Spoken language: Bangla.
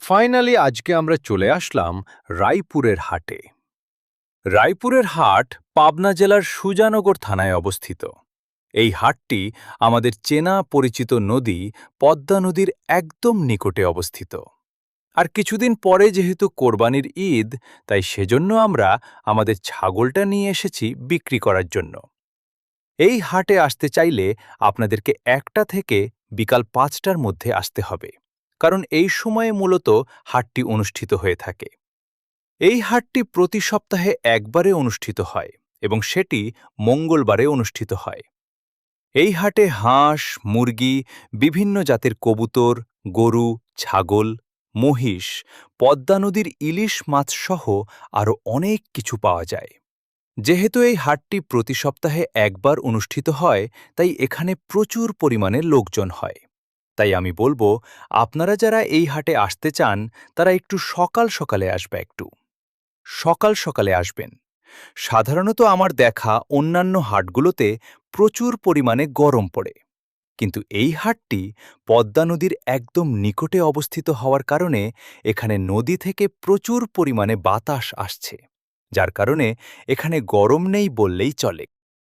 ফাইনালি আজকে আমরা চলে আসলাম রায়পুরের হাটে। রায়পুরের হাট পাবনা জেলার সুজানগর থানায় অবস্থিত। এই হাটটি আমাদের চেনা পরিচিত নদী পদ্মা নদীর একদম নিকটে অবস্থিত। আর কিছুদিন পরে যেহেতু কোরবানির ঈদ, তাই সেজন্য আমরা আমাদের ছাগলটা নিয়ে এসেছি বিক্রি করার জন্য। এই হাটে আসতে চাইলে আপনাদেরকে ১টা থেকে বিকাল ৫টার মধ্যে আসতে হবে, কারণ এই সময়ে মূলত হাটটি অনুষ্ঠিত হয়ে থাকে। এই হাটটি প্রতি সপ্তাহে একবারে অনুষ্ঠিত হয় এবং সেটি মঙ্গলবারে অনুষ্ঠিত হয়। এই হাটে হাঁস, মুরগি, বিভিন্ন জাতের কবুতর, গরু, ছাগল, মহিষ, পদ্মা নদীর ইলিশ মাছ সহ আরও অনেক কিছু পাওয়া যায়। যেহেতু এই হাটটি প্রতি সপ্তাহে একবার অনুষ্ঠিত হয়, তাই এখানে প্রচুর পরিমাণে লোকজন হয়। তাই আমি বলবো, আপনারা যারা এই হাটে আসতে চান তারা একটু সকাল সকালে সকাল সকালে আসবেন। সাধারণত আমার দেখা অন্যান্য হাটগুলোতে প্রচুর পরিমাণে গরম পড়ে, কিন্তু এই হাটটি পদ্মা নদীর একদম নিকটে অবস্থিত হওয়ার কারণে এখানে নদী থেকে প্রচুর পরিমাণে বাতাস আসছে, যার কারণে এখানে গরম নেই বললেই চলে।